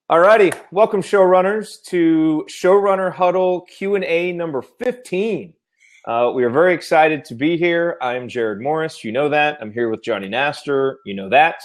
Alrighty, welcome showrunners to Showrunner Huddle Q&A number 15. We are very excited to be here. I'm Jared Morris, you know that. I'm here with Johnny Nastor, you know that.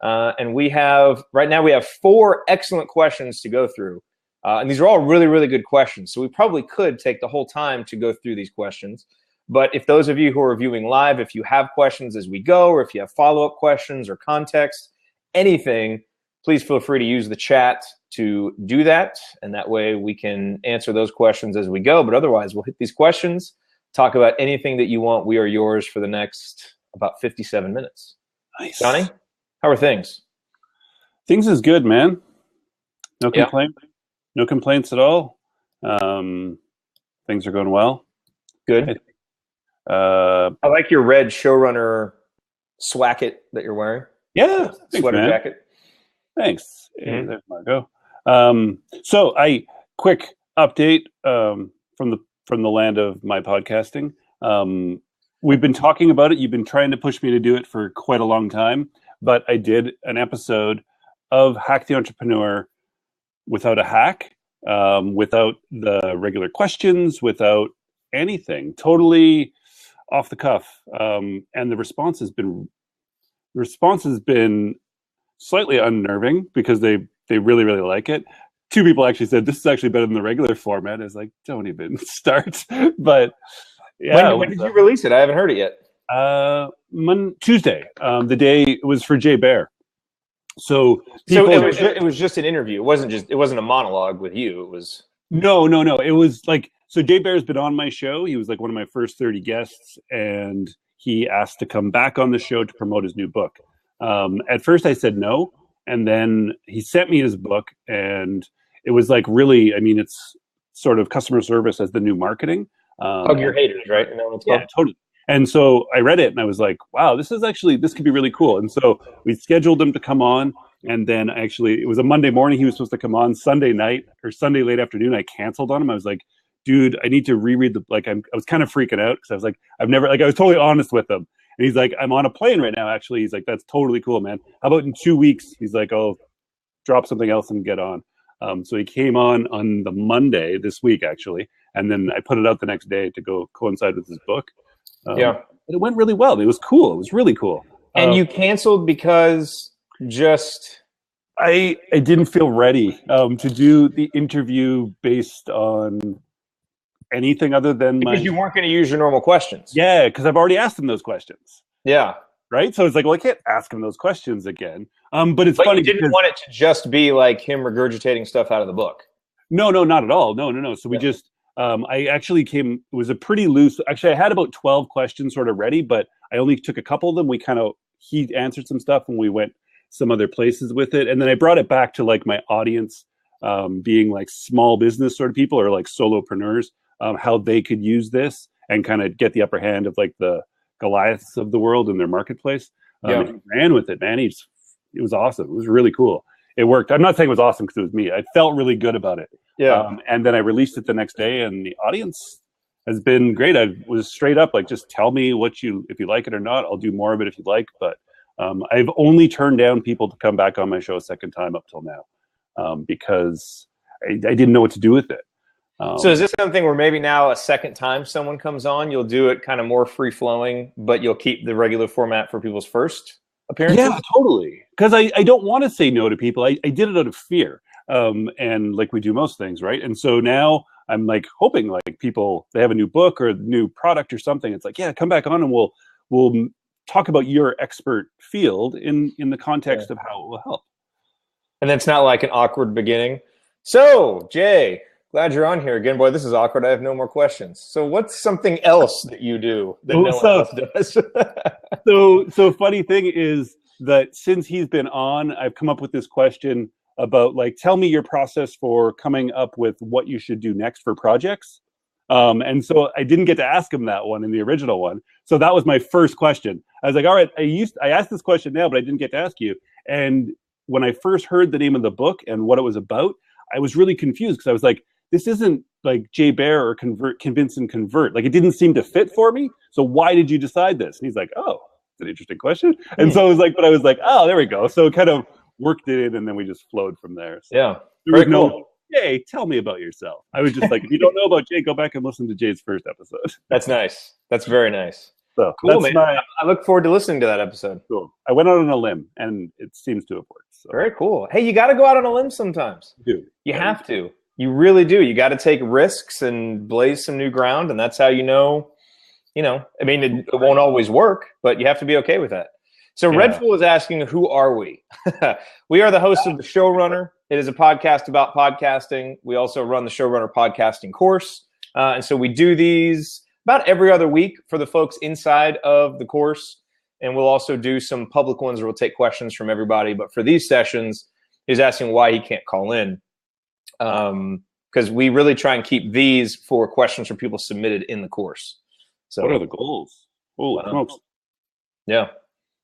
And right now we have 4 excellent questions to go through. And these are all really, really good questions. So we probably could take the whole time to go through these questions. But if those of you who are viewing live, if you have questions as we go, or if you have follow-up questions or context, anything, please feel free to use the chat to do that. And that way we can answer those questions as we go. But otherwise, we'll hit these questions, talk about anything that you want. We are yours for the next about 57 minutes. Nice. Johnny, how are things? Things is good, man. No complaint. No complaints at all. Things are going well. Good. I like your red Showrunner swacket that you're wearing. Yeah. Sweater jacket. Thanks. Mm-hmm. There's Margot. So quick update from the land of my podcasting. We've been talking about it. You've been trying to push me to do it for quite a long time, but I did an episode of Hack the Entrepreneur without a hack, without the regular questions, without anything, totally off the cuff. And the response has been slightly unnerving because they really, really like it. 2 people actually said this is actually better than the regular format. I was like, don't even start. But yeah, when did you release it? I haven't heard it yet. Tuesday. The day it was for Jay Bear. So it was just an interview. It wasn't a monologue with you. It was no. It was like, so Jay Bear's been on my show. He was like one of my first 30 guests, and he asked to come back on the show to promote his new book. At first I said no, and then he sent me his book, and it was like really, I mean, it's sort of customer service as the new marketing. Hug your haters, right? Yeah, totally. And so I read it and I was like, wow, this could be really cool. And so we scheduled him to come on. And then it was a Monday morning. He was supposed to come on. Sunday night or Sunday late afternoon, I canceled on him. I was like, dude, I need to reread I was kind of freaking out because I was like, I was totally honest with him. And he's like, I'm on a plane right now, actually. He's like, that's totally cool, man. How about in 2 weeks? He's like, oh, drop something else and get on. So he came on the Monday this week, actually. And then I put it out the next day to go coincide with his book. It went really well. It was cool. It was really cool. And you canceled because I didn't feel ready to do the interview based on anything other than because you weren't going to use your normal questions. Yeah, because I've already asked him those questions. Yeah. Right? So it's like, well, I can't ask him those questions again. But it's funny. You didn't want it to just be like him regurgitating stuff out of the book. No, not at all. No. So we just, I actually it was a pretty loose, actually I had about 12 questions sort of ready, but I only took a couple of them. He answered some stuff and we went some other places with it. And then I brought it back to like my audience being like small business sort of people or like solopreneurs, how they could use this and kind of get the upper hand of like the Goliaths of the world in their marketplace. He ran with it, man. It was awesome. It was really cool. It worked. I'm not saying it was awesome because it was me. I felt really good about it. Yeah. And then I released it the next day, and the audience has been great. I was straight up like, just tell me if you like it or not. I'll do more of it if you'd like. But I've only turned down people to come back on my show a second time up till now because I didn't know what to do with it. So is this something where maybe now a second time someone comes on, you'll do it kind of more free flowing, but you'll keep the regular format for people's first appearances? Yeah, totally. Because I don't want to say no to people. I did it out of fear. And like we do most things, right? And so now I'm like hoping like people, they have a new book or a new product or something. It's like, yeah, come back on and we'll talk about your expert field in the context of how it will help. And then it's not like an awkward beginning. So, Jay, glad you're on here again. Boy, this is awkward. I have no more questions. So what's something else that you do that no one else does? So funny thing is that since he's been on, I've come up with this question about like, tell me your process for coming up with what you should do next for projects. And so I didn't get to ask him that one in the original one. So that was my first question. I was like, all right, I asked this question now, but I didn't get to ask you. And when I first heard the name of the book and what it was about, I was really confused because I was like, this isn't like Jay Bear or Convince and Convert. Like it didn't seem to fit for me. So why did you decide this? And he's like, oh, it's an interesting question. And so I was like, oh, there we go. So kind of worked it in, and then we just flowed from there. So Yeah. there was Very cool. no, Jay, tell me about yourself. I was just like, if you don't know about Jay, go back and listen to Jay's first episode. That's nice. That's very nice. So Cool, that's man. I look forward to listening to that episode. Cool. I went out on a limb, and it seems to have worked. So. Very cool. Hey, you got to go out on a limb sometimes. You have to. You really do. You got to take risks and blaze some new ground, and that's how you know. I mean, it won't always work, but you have to be okay with that. So Redful is asking, who are we? We are the hosts of the Showrunner. It is a podcast about podcasting. We also run the Showrunner podcasting course. And so we do these about every other week for the folks inside of the course. And we'll also do some public ones where we'll take questions from everybody. But for these sessions, he's asking why he can't call in. Because we really try and keep these for questions from people submitted in the course. So what are the goals? Holy smokes. Yeah.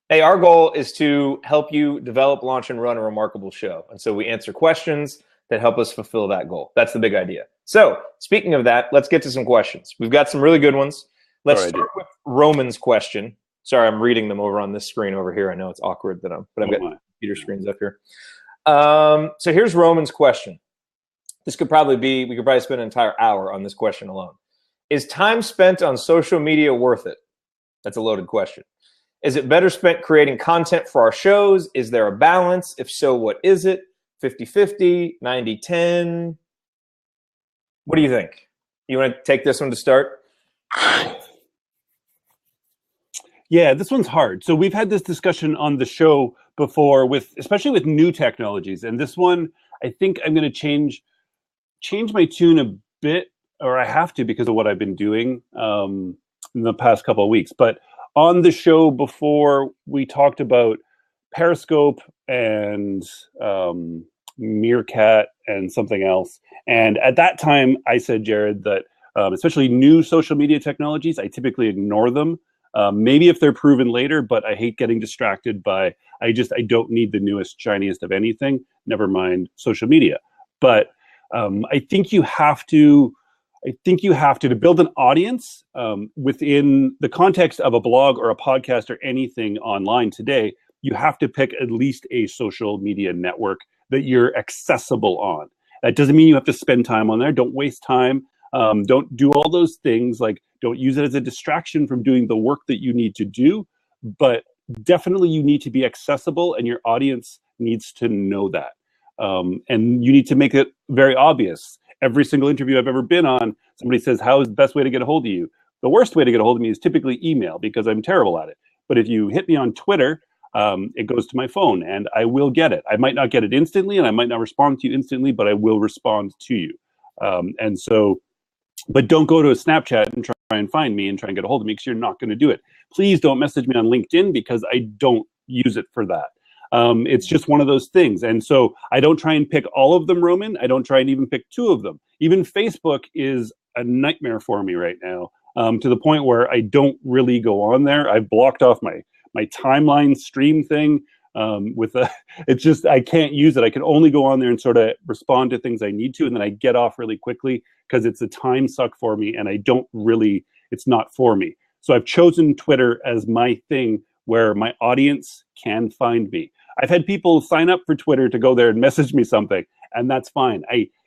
Hey, our goal is to help you develop, launch, and run a remarkable show. And so we answer questions that help us fulfill that goal. That's the big idea. So speaking of that, let's get to some questions. We've got some really good ones. Let's start with Roman's question. Sorry, I'm reading them over on this screen over here. I know it's awkward that I've got computer screens up here. So here's Roman's question. We could probably spend an entire hour on this question alone. Is time spent on social media worth it? That's a loaded question. Is it better spent creating content for our shows? Is there a balance? If so, what is it? 50-50, 90-10? What do you think? You want to take this one to start? Yeah, this one's hard. So we've had this discussion on the show before, especially with new technologies. And this one, I think I'm going to change my tune a bit, or I have to because of what I've been doing in the past couple of weeks. But on the show before, we talked about Periscope and Meerkat and something else. And at that time, I said, Jared, that especially new social media technologies, I typically ignore them. Maybe if they're proven later, but I hate getting distracted by, I don't need the newest, shiniest of anything, never mind social media. But I think you have to build an audience within the context of a blog or a podcast or anything online today. You have to pick at least a social media network that you're accessible on. That doesn't mean you have to spend time on there. Don't waste time. Don't do all those things. Like, don't use it as a distraction from doing the work that you need to do. But definitely you need to be accessible, and your audience needs to know that. And you need to make it very obvious. Every single interview I've ever been on, somebody says, how is the best way to get a hold of you? The worst way to get a hold of me is typically email, because I'm terrible at it. But if you hit me on Twitter, it goes to my phone and I will get it. I might not get it instantly and I might not respond to you instantly, but I will respond to you. But don't go to a Snapchat and try and find me and try and get a hold of me, because you're not going to do it. Please don't message me on LinkedIn, because I don't use it for that. It's just one of those things. And so I don't try and pick all of them, Roman. I don't try and even pick two of them. Even Facebook is a nightmare for me right now, to the point where I don't really go on there. I've blocked off my timeline stream thing. It's just, I can't use it. I can only go on there and sort of respond to things I need to, and then I get off really quickly because it's a time suck for me, and it's not for me. So I've chosen Twitter as my thing where my audience can find me. I've had people sign up for Twitter to go there and message me something, and that's fine.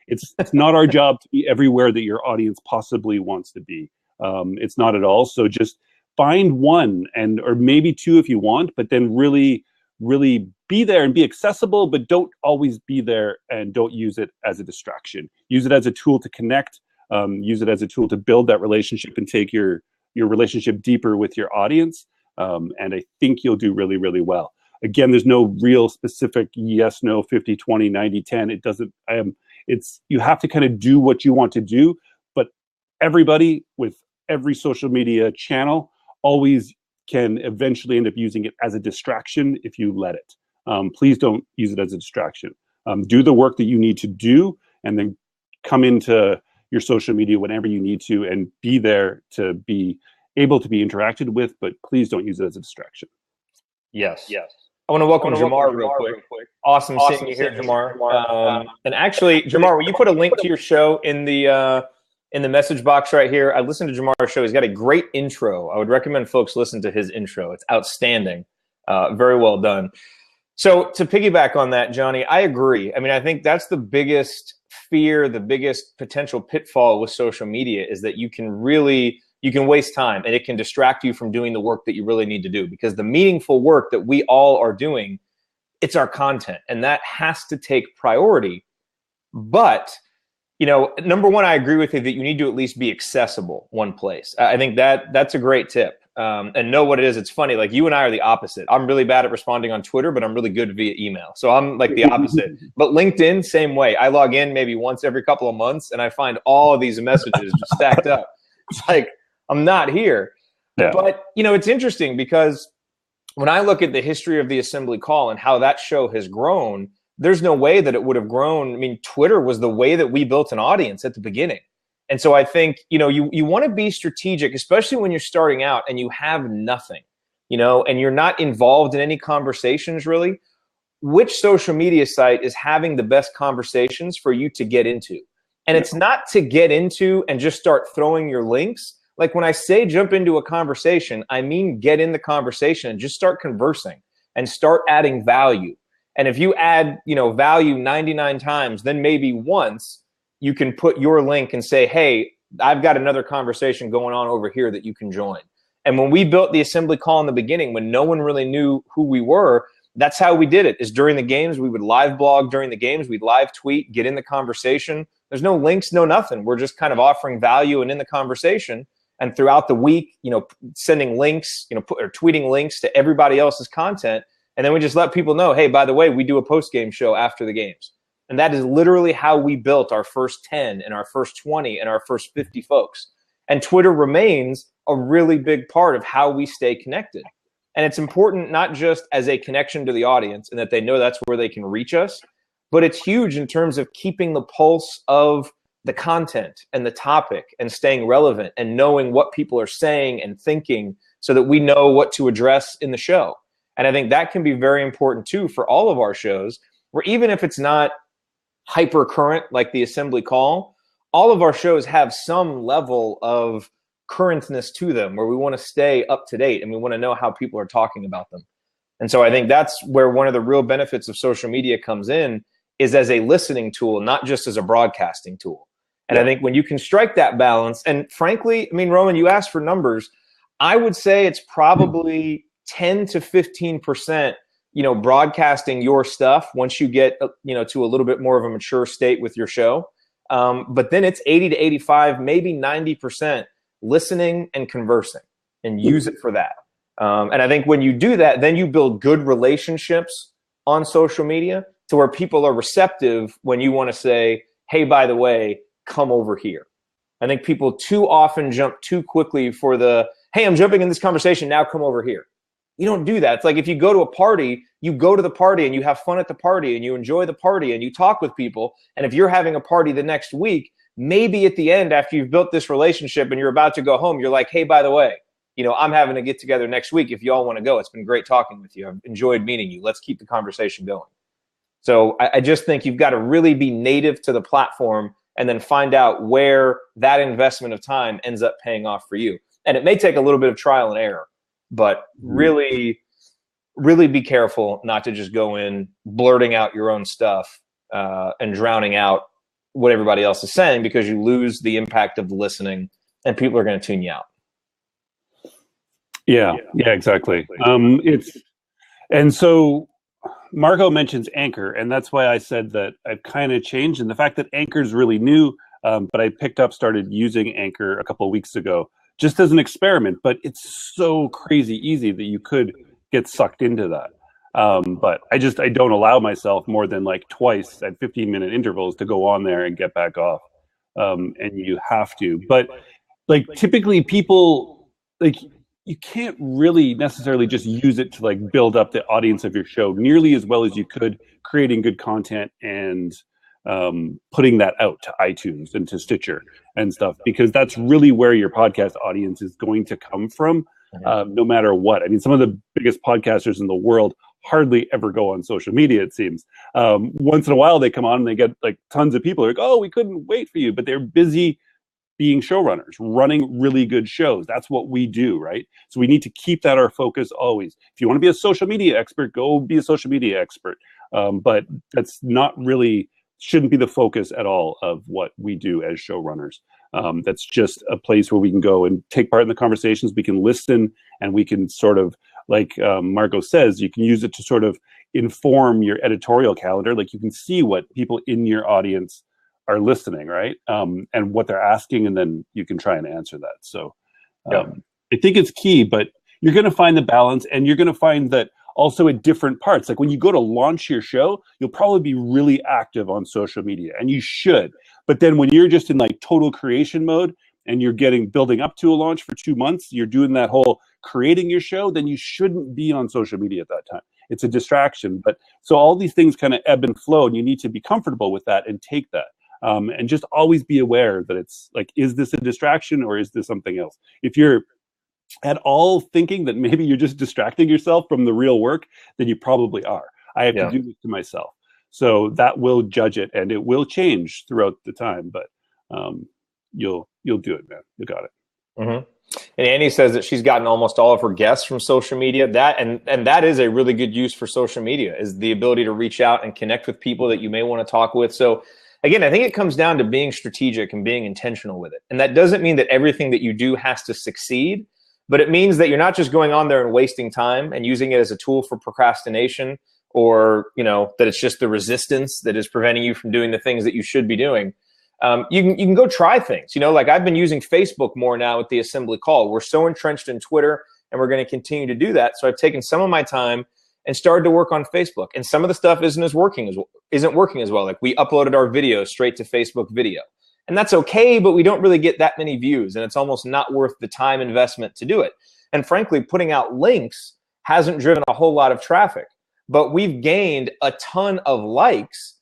It's not our job to be everywhere that your audience possibly wants to be. It's not at all. So just find one or maybe two if you want, but then really, really be there and be accessible, but don't always be there, and don't use it as a distraction. Use it as a tool to connect. Use it as a tool to build that relationship and take your relationship deeper with your audience. And I think you'll do really, really well. Again, there's no real specific yes, no, 50, 20, 90, 10. You have to kind of do what you want to do, but everybody with every social media channel always can eventually end up using it as a distraction if you let it. Please don't use it as a distraction. Do the work that you need to do, and then come into your social media whenever you need to, and be there to be able to be interacted with, but please don't use it as a distraction. Yes. I want to welcome Jamar real quick. Awesome seeing you here, Jamar. And actually, Jamar, will you put a link to your show in the message box right here? I listened to Jamar's show. He's got a great intro. I would recommend folks listen to his intro. It's outstanding. Very well done. So to piggyback on that, Johnny, I agree. I mean, I think that's the biggest fear, the biggest potential pitfall with social media is that you can waste time and it can distract you from doing the work that you really need to do, because the meaningful work that we all are doing, it's our content, and that has to take priority. But number one, I agree with you that you need to at least be accessible one place. I think that's a great tip. And know what it is. It's funny. Like, you and I are the opposite. I'm really bad at responding on Twitter, but I'm really good via email. So I'm like the opposite. But LinkedIn, same way. I log in maybe once every couple of months and I find all of these messages just stacked up. It's like, I'm not here. Yeah. But, it's interesting because when I look at the history of the Assembly Call and how that show has grown, there's no way that it would have grown. I mean, Twitter was the way that we built an audience at the beginning. And so I think, you want to be strategic, especially when you're starting out and you have nothing, and you're not involved in any conversations really. Which social media site is having the best conversations for you to get into? And it's not to get into and just start throwing your links. Like, when I say jump into a conversation, I mean get in the conversation and just start conversing and start adding value. And if you add, value 99 times, then maybe once you can put your link and say, hey, I've got another conversation going on over here that you can join. And when we built the Assembly Call in the beginning, when no one really knew who we were, that's how we did it. Is during the games, we would live blog during the games, we'd live tweet, get in the conversation. There's no links, no nothing. We're just kind of offering value and in the conversation. And throughout the week, sending links, or tweeting links to everybody else's content. And then we just let people know, hey, by the way, we do a post-game show after the games. And that is literally how we built our first 10 and our first 20 and our first 50 folks. And Twitter remains a really big part of how we stay connected. And it's important not just as a connection to the audience and that they know that's where they can reach us, but it's huge in terms of keeping the pulse of the content and the topic and staying relevant and knowing what people are saying and thinking so that we know what to address in the show. And I think that can be very important too for all of our shows, where even if it's not hyper current like the Assembly Call, all of our shows have some level of currentness to them where we want to stay up to date and we want to know how people are talking about them. And so I think that's where one of the real benefits of social media comes in, is as a listening tool, not just as a broadcasting tool. And I think when you can strike that balance, and frankly, I mean, Roman, you asked for numbers, I would say it's probably 10 to 15%, broadcasting your stuff once you get, to a little bit more of a mature state with your show. But then it's 80 to 85, maybe 90% listening and conversing, and use it for that. And I think when you do that, then you build good relationships on social media to where people are receptive when you want to say, hey, by the way, come over here. I think people too often jump too quickly for the, hey, I'm jumping in this conversation, now come over here. You don't do that. It's like if you go to a party, you go to the party and you have fun at the party and you enjoy the party and you talk with people. And if you're having a party the next week, maybe at the end, after you've built this relationship and you're about to go home, you're like, hey, by the way, I'm having a get together next week if you all want to go. It's been great talking with you. I've enjoyed meeting you. Let's keep the conversation going. So I just think you've got to really be native to the platform and then find out where that investment of time ends up paying off for you. And it may take a little bit of trial and error, but really, really be careful not to just go in blurting out your own stuff and drowning out what everybody else is saying, because you lose the impact of the listening and people are going to tune you out. Yeah, exactly. And so Marco mentions Anchor, and that's why I said that I've kind of changed. And the fact that Anchor is really new, but I started using Anchor a couple of weeks ago, just as an experiment. But it's so crazy easy that you could get sucked into that. But I don't allow myself more than like twice at 15-minute intervals to go on there and get back off. And you have to. But like typically people, like, you can't really necessarily just use it to like build up the audience of your show nearly as well as you could creating good content and putting that out to iTunes and to Stitcher and stuff, because that's really where your podcast audience is going to come from, no matter what. I mean, some of the biggest podcasters in the world hardly ever go on social media, it seems. Once in a while they come on and they get like tons of people like, oh, we couldn't wait for you, but they're busy being showrunners, running really good shows. That's what we do, right? So we need to keep that our focus always. If you want to be a social media expert, go be a social media expert. But that's not really, shouldn't be the focus at all of what we do as showrunners. That's just a place where we can go and take part in the conversations. We can listen, and we can sort of, like Margot says, you can use it to sort of inform your editorial calendar. Like, you can see what people in your audience are listening, right? And what they're asking, and then you can try and answer that. So I think it's key, but you're going to find the balance, and you're going to find that also at different parts. Like when you go to launch your show, you'll probably be really active on social media, and you should. But then when you're just in like total creation mode and you're building up to a launch for 2 months, you're doing that whole creating your show, then you shouldn't be on social media at that time. It's a distraction. But so all these things kind of ebb and flow, and you need to be comfortable with that and take that. And just always be aware that it's like, is this a distraction or is this something else? If you're at all thinking that maybe you're just distracting yourself from the real work, then you probably are. I have to do this to myself. So that will judge it, and it will change throughout the time, but you'll do it, man. You got it. Mm-hmm. And Annie says that she's gotten almost all of her guests from social media. That and that is a really good use for social media, is the ability to reach out and connect with people that you may want to talk with. So again, I think it comes down to being strategic and being intentional with it. And that doesn't mean that everything that you do has to succeed, but it means that you're not just going on there and wasting time and using it as a tool for procrastination, or, that it's just the resistance that is preventing you from doing the things that you should be doing. You can go try things. Like I've been using Facebook more now with the assembly call. We're so entrenched in Twitter, and we're going to continue to do that. So I've taken some of my time and started to work on Facebook. And some of the stuff isn't working as well. Like we uploaded our video straight to Facebook video. And that's okay, but we don't really get that many views, and it's almost not worth the time investment to do it. And frankly, putting out links hasn't driven a whole lot of traffic, but we've gained a ton of likes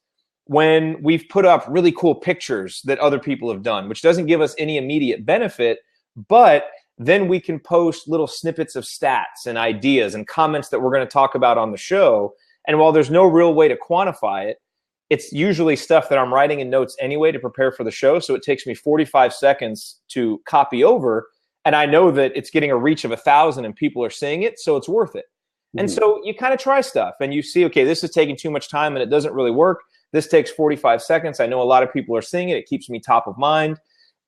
when we've put up really cool pictures that other people have done, which doesn't give us any immediate benefit, but then we can post little snippets of stats and ideas and comments that we're going to talk about on the show. And while there's no real way to quantify it, it's usually stuff that I'm writing in notes anyway to prepare for the show. So it takes me 45 seconds to copy over, and I know that it's getting a reach of 1,000 and people are seeing it, so it's worth it. Mm-hmm. And so you kind of try stuff and you see, okay, this is taking too much time and it doesn't really work. This takes 45 seconds. I know a lot of people are seeing it. It keeps me top of mind,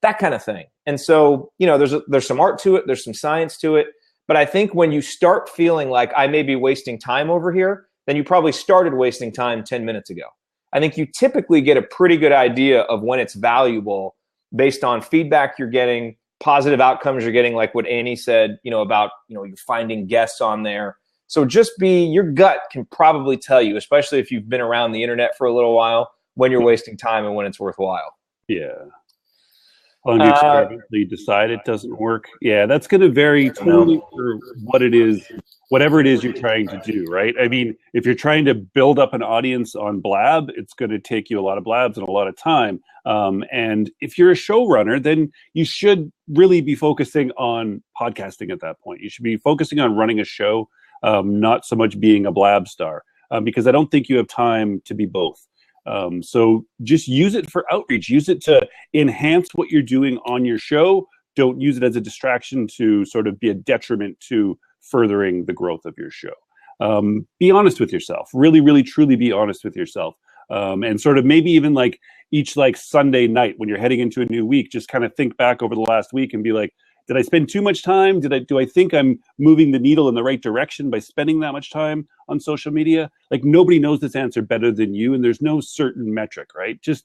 that kind of thing. And so, there's some art to it. There's some science to it. But I think when you start feeling like I may be wasting time over here, then you probably started wasting time 10 minutes ago. I think you typically get a pretty good idea of when it's valuable based on feedback you're getting, positive outcomes you're getting, like what Annie said, about, you're finding guests on there. So your gut can probably tell you, especially if you've been around the internet for a little while, when you're wasting time and when it's worthwhile. Yeah. How long you experimentally decide it doesn't work? Yeah, that's going to vary totally for what it is, whatever it is you're trying to do, right? I mean, if you're trying to build up an audience on Blab, it's going to take you a lot of blabs and a lot of time. And if you're a showrunner, then you should really be focusing on podcasting at that point. You should be focusing on running a show, not so much being a Blab star, because I don't think you have time to be both. So just use it for outreach. Use it to enhance what you're doing on your show. Don't use it as a distraction to sort of be a detriment to furthering the growth of your show. Be honest with yourself. Really, really, truly be honest with yourself. And sort of maybe even like each like Sunday night when you're heading into a new week, just kind of think back over the last week and be like, did I spend too much time? Do I think I'm moving the needle in the right direction by spending that much time on social media? Like, nobody knows this answer better than you, and there's no certain metric, right? Just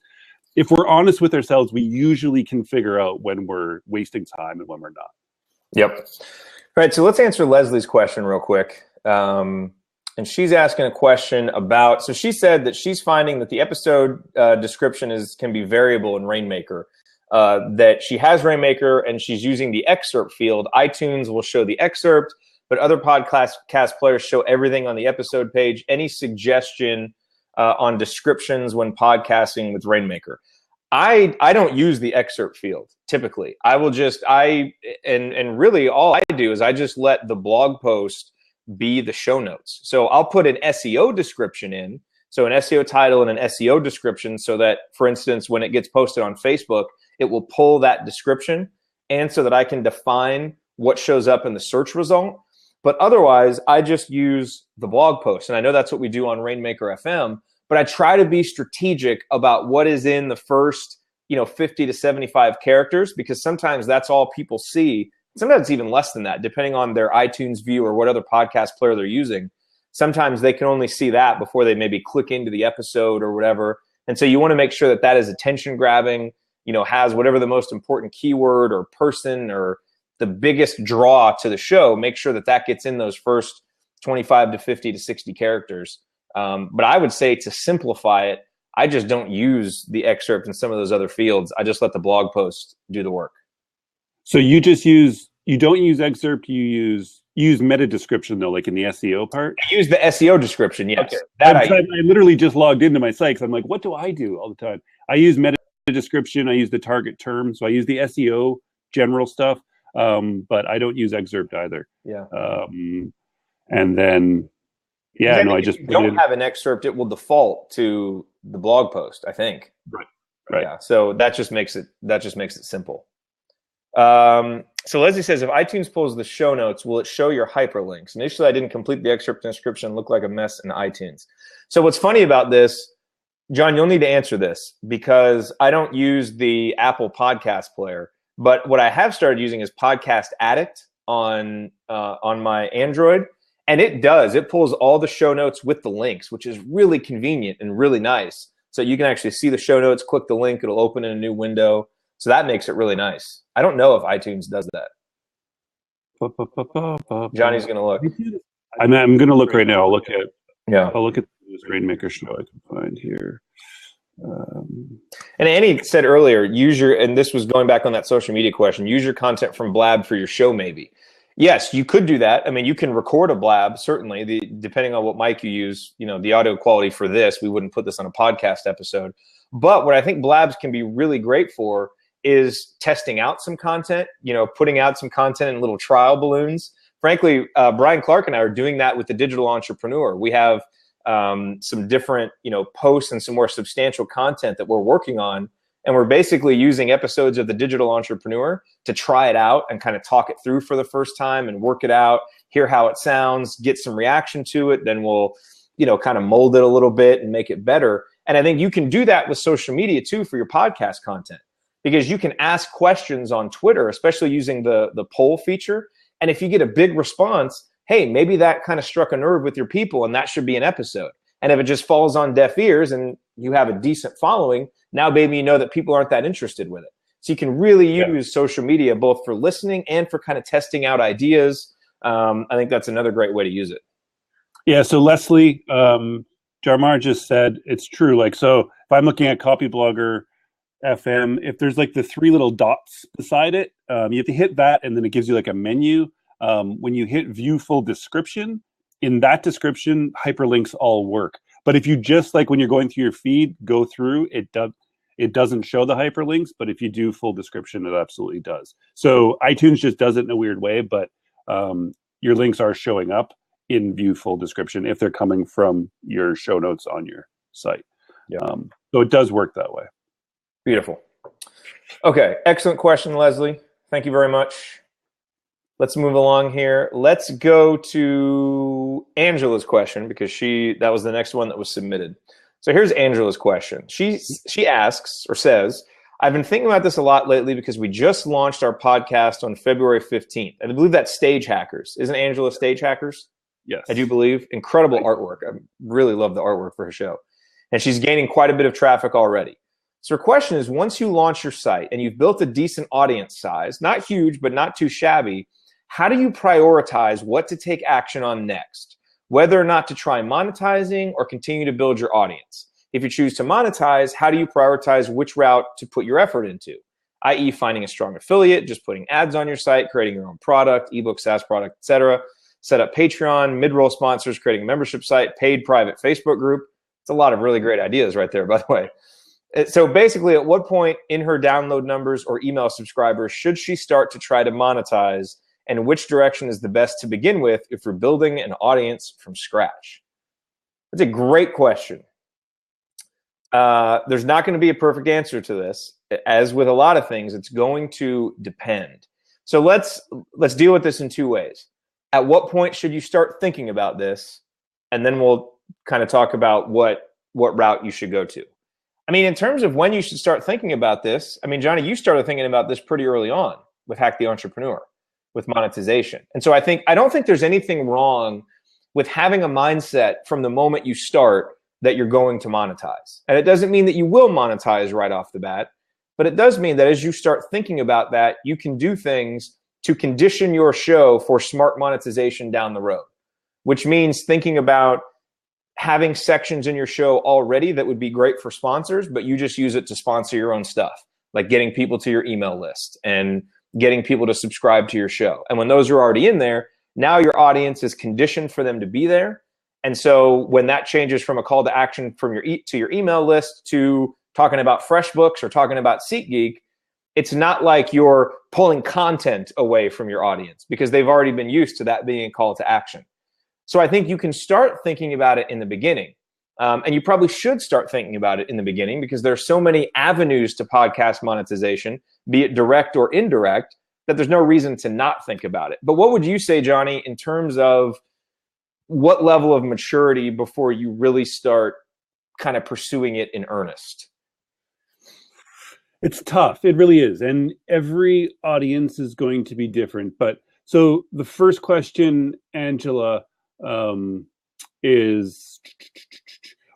if we're honest with ourselves, we usually can figure out when we're wasting time and when we're not. Yep. All right, so let's answer Leslie's question real quick. And she's asking a question about, so she said that she's finding that the episode description can be variable in Rainmaker. That she has Rainmaker and she's using the excerpt field. iTunes will show the excerpt, but other podcast players show everything on the episode page. Any suggestion on descriptions when podcasting with Rainmaker? I don't use the excerpt field typically. I will just and really all I do is I just let the blog post be the show notes. So I'll put an SEO description in, so an SEO title and an SEO description, so that, for instance, when it gets posted on Facebook, it will pull that description, and so that I can define what shows up in the search result. But otherwise, I just use the blog post. And I know that's what we do on Rainmaker FM, but I try to be strategic about what is in the first, 50 to 75 characters, because sometimes that's all people see. Sometimes it's even less than that, depending on their iTunes view or what other podcast player they're using. Sometimes they can only see that before they maybe click into the episode or whatever. And so you want to make sure that that is attention grabbing, has whatever the most important keyword or person or the biggest draw to the show. Make sure that that gets in those first 25 to 50 to 60 characters. But I would say, to simplify it, I just don't use the excerpt in some of those other fields. I just let the blog post do the work. So you don't use excerpt, you use meta description though, like in the SEO part? I use the SEO description, yes. Okay. I literally just logged into my site because I'm like, what do I do all the time? I use meta description, I use the target term, so I use the SEO general stuff, but I don't use excerpt either. Yeah. And then, I just if you don't have an excerpt, it will default to the blog post, I think. Right. Yeah. So that just makes it simple. So Leslie says, if iTunes pulls the show notes, will it show your hyperlinks? Initially, I didn't complete the excerpt description. Looked like a mess in iTunes. So what's funny about this, John, you'll need to answer this, because I don't use the Apple podcast player, but what I have started using is Podcast Addict on my Android. And it pulls all the show notes with the links, which is really convenient and really nice. So you can actually see the show notes, click the link, it'll open in a new window. So that makes it really nice. I don't know if iTunes does that. Johnny's going to look. I'm going to look right now. I'll look at this Rainmaker show I can find here. And Annie said earlier, and this was going back on that social media question, use your content from Blab for your show maybe. Yes, you could do that. I mean, you can record a Blab, certainly, depending on what mic you use, the audio quality for this, we wouldn't put this on a podcast episode. But what I think Blabs can be really great for is testing out some content, putting out some content in little trial balloons. Frankly, Brian Clark and I are doing that with the Digital Entrepreneur. We have some different, posts and some more substantial content that we're working on. And we're basically using episodes of the Digital Entrepreneur to try it out and kind of talk it through for the first time and work it out, hear how it sounds, get some reaction to it. Then we'll, kind of mold it a little bit and make it better. And I think you can do that with social media too for your podcast content, because you can ask questions on Twitter, especially using the poll feature. And if you get a big response, hey, maybe that kind of struck a nerve with your people and that should be an episode. And if it just falls on deaf ears and you have a decent following, now maybe you know that people aren't that interested with it. So you can really use social media both for listening and for kind of testing out ideas. I think that's another great way to use it. Yeah, so Leslie, Jarmar just said it's true. Like, so if I'm looking at Copyblogger FM, if there's like the three little dots beside it, you have to hit that and then it gives you like a menu. When you hit view full description, in that description, hyperlinks all work. But if you just, like when you're going through your feed, go through, it doesn't show the hyperlinks, but if you do full description, it absolutely does. So iTunes just does it in a weird way, but your links are showing up in view full description if they're coming from your show notes on your site. Yeah. So it does work that way. Beautiful. Okay, excellent question, Leslie. Thank you very much. Let's move along here. Let's go to Angela's question, because that was the next one that was submitted. So here's Angela's question. She asks or says, I've been thinking about this a lot lately because we just launched our podcast on February 15th. I believe that's Stage Hackers. Isn't Angela Stage Hackers? Yes. I do believe. Incredible artwork. I really love the artwork for her show. And she's gaining quite a bit of traffic already. So her question is, once you launch your site and you've built a decent audience size, not huge, but not too shabby, how do you prioritize what to take action on next, whether or not to try monetizing or continue to build your audience? If you choose to monetize, how do you prioritize which route to put your effort into, i.e. finding a strong affiliate, just putting ads on your site, creating your own product, ebook, SaaS product, etc., set up Patreon, mid-roll sponsors, creating a membership site, paid private Facebook group. It's a lot of really great ideas right there, by the way. So basically, at what point in her download numbers or email subscribers should she start to try to monetize, and which direction is the best to begin with if we're building an audience from scratch? That's a great question. there's not going to be a perfect answer to this. As with a lot of things, it's going to depend. So let's deal with this in two ways. At what point should you start thinking about this? And then we'll kind of talk about what route you should go to. I mean, in terms of when you should start thinking about this, I mean, Johnny, you started thinking about this pretty early on with Hack the Entrepreneur, with monetization. And so I don't think there's anything wrong with having a mindset from the moment you start that you're going to monetize. And it doesn't mean that you will monetize right off the bat, but it does mean that as you start thinking about that, you can do things to condition your show for smart monetization down the road, which means thinking about having sections in your show already that would be great for sponsors, but you just use it to sponsor your own stuff, like getting people to your email list and getting people to subscribe to your show. And when those are already in there, now your audience is conditioned for them to be there. And so when that changes from a call to action from your email list to talking about FreshBooks or talking about SeatGeek, it's not like you're pulling content away from your audience because they've already been used to that being a call to action. So I think you can start thinking about it in the beginning. And you probably should start thinking about it in the beginning because there are so many avenues to podcast monetization, be it direct or indirect, that there's no reason to not think about it. But what would you say, Johnny, in terms of what level of maturity before you really start kind of pursuing it in earnest? It's tough. It really is. And every audience is going to be different. But so the first question, Angela, is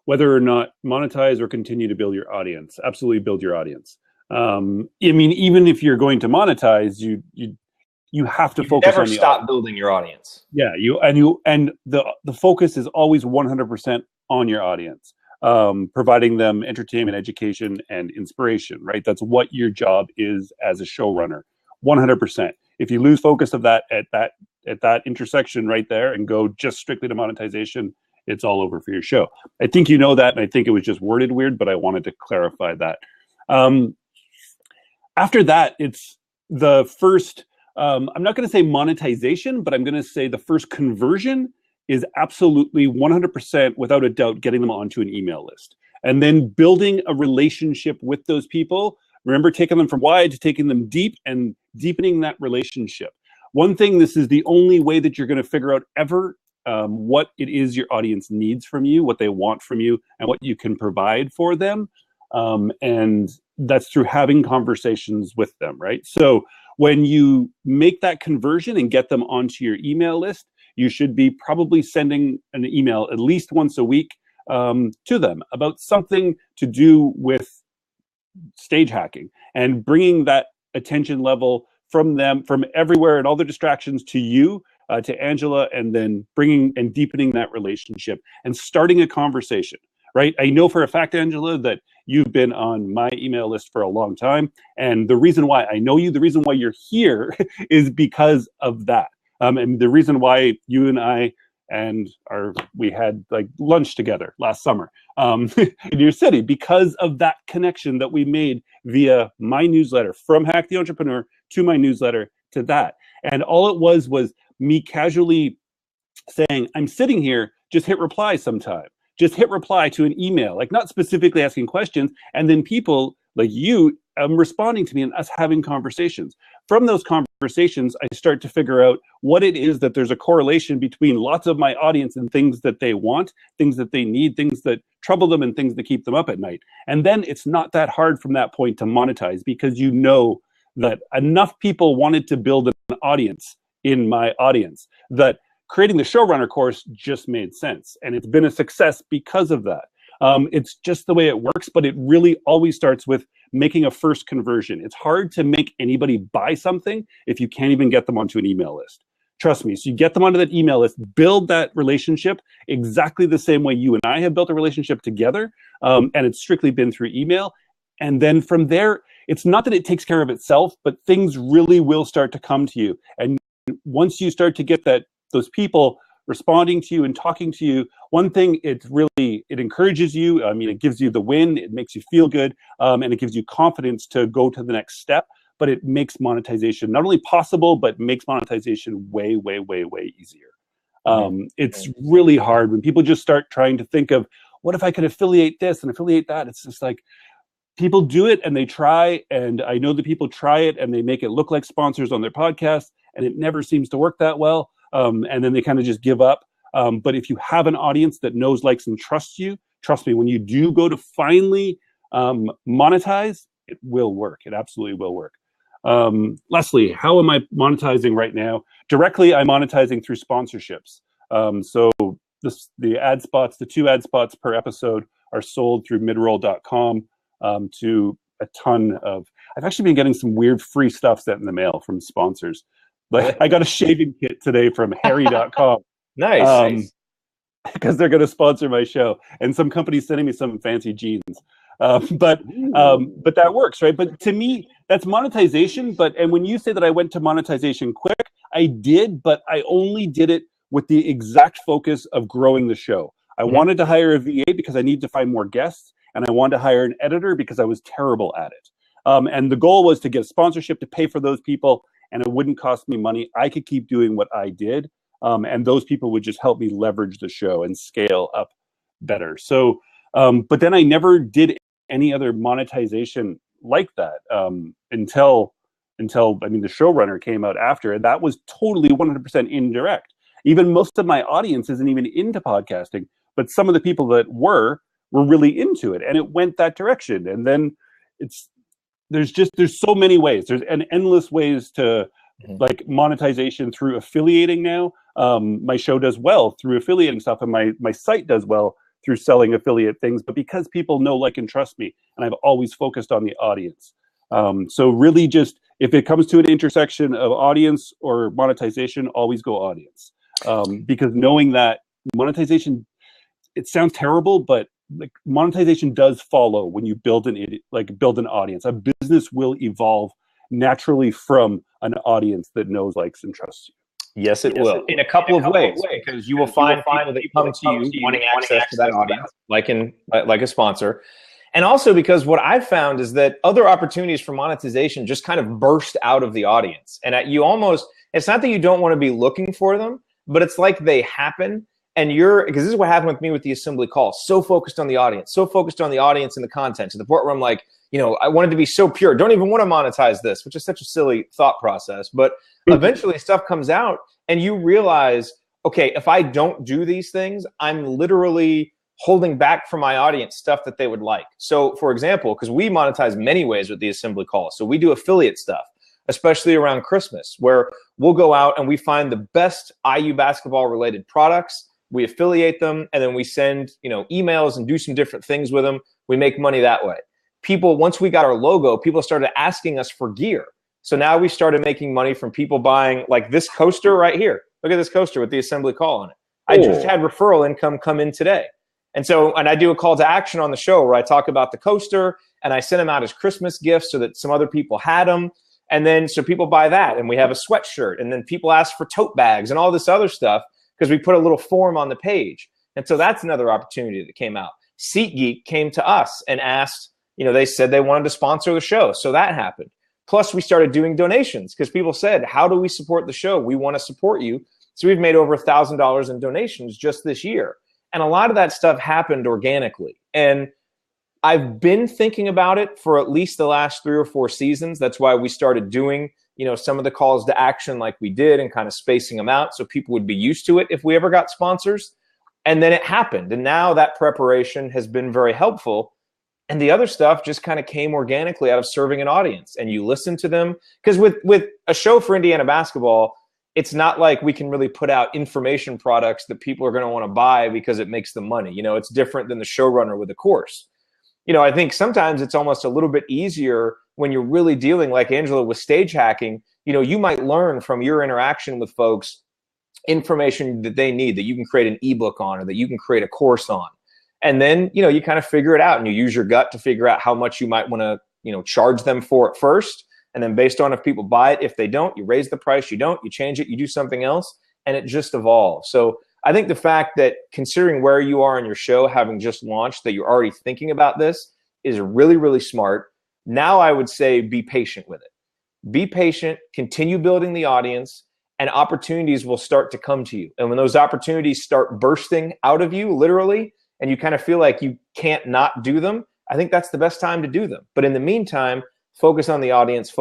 whether or not monetize or continue to build your audience. Absolutely build your audience. I mean, even if you're going to monetize, you have to focus on the never stop building your audience. Yeah, and the focus is always 100% on your audience, providing them entertainment, education, and inspiration. Right, that's what your job is as a showrunner. 100%. If you lose focus of that at that intersection right there and go just strictly to monetization, it's all over for your show. I think you know that, and I think it was just worded weird, but I wanted to clarify that. After that, it's the first, I'm not going to say monetization, but I'm going to say the first conversion is absolutely 100% without a doubt getting them onto an email list. And then building a relationship with those people. Remember, taking them from wide to taking them deep and deepening that relationship. One thing, this is the only way that you're going to figure out ever what it is your audience needs from you, what they want from you, and what you can provide for them. And that's through having conversations with them, right? So when you make that conversion and get them onto your email list, you should be probably sending an email at least once a week to them about something to do with stage hacking and bringing that attention level from them, from everywhere and all the distractions to you, to Angela, and then bringing and deepening that relationship and starting a conversation, right? I know for a fact, Angela, that you've been on my email list for a long time. And the reason why I know you, the reason why you're here is because of that. And the reason why you and I we had like lunch together last summer in your city, because of that connection that we made via my newsletter, from Hack the Entrepreneur to my newsletter to that. And all it was me casually saying, I'm sitting here, just hit reply sometime. Just hit reply to an email, like not specifically asking questions. And then people like you responding to me and us having conversations. From those conversations, I start to figure out what it is that there's a correlation between lots of my audience and things that they want, things that they need, things that trouble them, and things that keep them up at night. And then it's not that hard from that point to monetize, because you know that enough people wanted to build an audience in my audience that creating the Showrunner course just made sense. And it's been a success because of that. It's just the way it works, but it really always starts with making a first conversion. It's hard to make anybody buy something if you can't even get them onto an email list. Trust me. So you get them onto that email list, build that relationship exactly the same way you and I have built a relationship together. And it's strictly been through email. And then from there, it's not that it takes care of itself, but things really will start to come to you. And once you start to get those people responding to you and talking to you, one thing, it encourages you. I mean, it gives you the win, it makes you feel good, and it gives you confidence to go to the next step. But it makes monetization not only possible, but makes monetization way, way, way, way easier. It's really hard when people just start trying to think of what if I could affiliate this and affiliate that? It's just like, people do it and they try, and I know that people try it and they make it look like sponsors on their podcast, and it never seems to work that well. And then they kind of just give up. But if you have an audience that knows, likes, and trusts you, trust me, when you do go to finally monetize, it will work. It absolutely will work. Leslie, how am I monetizing right now? Directly, I'm monetizing through sponsorships. So the ad spots, the 2 ad spots per episode are sold through midroll.com to a ton of, I've actually been getting some weird free stuff sent in the mail from sponsors. Like I got a shaving kit today from harry.com. Nice. Because they're going to sponsor my show, and some company's sending me some fancy jeans. But that works, right? But to me, that's monetization. And when you say that I went to monetization quick, I did, but I only did it with the exact focus of growing the show. I wanted to hire a VA because I needed to find more guests, and I wanted to hire an editor because I was terrible at it. And the goal was to get a sponsorship to pay for those people, and it wouldn't cost me money. I could keep doing what I did, and those people would just help me leverage the show and scale up better. So, but then I never did any other monetization like that until I mean, the Showrunner came out after, and that was totally 100% indirect. Even most of my audience isn't even into podcasting, but some of the people that were really into it, and it went that direction. And then there's so many ways. There's an endless ways to like monetization through affiliating now. My show does well through affiliating stuff, and my site does well through selling affiliate things, but because people know, like, and trust me, and I've always focused on the audience. So really just, if it comes to an intersection of audience or monetization, always go audience. Because knowing that monetization, it sounds terrible, but like monetization does follow when you build an audience. A business will evolve naturally from an audience that knows, likes, and trusts you. Yes, it will. In a couple of ways, because you will find people that come to you wanting access to that audience, like a sponsor. And also because what I've found is that other opportunities for monetization just kind of burst out of the audience. And it's not that you don't want to be looking for them, but it's like they happen. And because this is what happened with me with the assembly call, so focused on the audience and the content, to the point where I'm like, I wanted to be so pure. Don't even want to monetize this, which is such a silly thought process. But eventually stuff comes out and you realize, okay, if I don't do these things, I'm literally holding back from my audience stuff that they would like. So for example, because we monetize many ways with the assembly call. So we do affiliate stuff, especially around Christmas, where we'll go out and we find the best IU basketball related products. We affiliate them, and then we send, emails and do some different things with them. We make money that way. Once we got our logo, people started asking us for gear. So now we started making money from people buying, like, this coaster right here. Look at this coaster with the assembly call on it. I just had referral income come in today. And I do a call to action on the show where I talk about the coaster, and I send them out as Christmas gifts so that some other people had them. And then so people buy that, and we have a sweatshirt, and then people ask for tote bags and all this other stuff, because we put a little form on the page. And so that's another opportunity that came out. SeatGeek came to us and asked, they said they wanted to sponsor the show. So that happened. Plus, we started doing donations because people said, how do we support the show? We want to support you. So we've made over $1,000 in donations just this year. And a lot of that stuff happened organically. And I've been thinking about it for at least the last 3 or 4 seasons. That's why we started doing some of the calls to action like we did, and kind of spacing them out so people would be used to it if we ever got sponsors. And then it happened. And now that preparation has been very helpful. And the other stuff just kind of came organically out of serving an audience. And you listen to them. Because with a show for Indiana basketball, it's not like we can really put out information products that people are going to want to buy because it makes them money. It's different than the Showrunner with a course. I think sometimes it's almost a little bit easier when you're really dealing, like Angela, with stage hacking. You might learn from your interaction with folks information that they need, that you can create an ebook on, or that you can create a course on. And then, you kind of figure it out, and you use your gut to figure out how much you might want to, charge them for it first. And then based on if people buy it, if they don't, you raise the price, you don't, you change it, you do something else, and it just evolves. So I think the fact that, considering where you are in your show, having just launched, that you're already thinking about this is really, really smart. Now I would say be patient with it. Be patient, continue building the audience, and opportunities will start to come to you. And when those opportunities start bursting out of you, literally, and you kind of feel like you can't not do them, I think that's the best time to do them. But in the meantime, focus on the audience,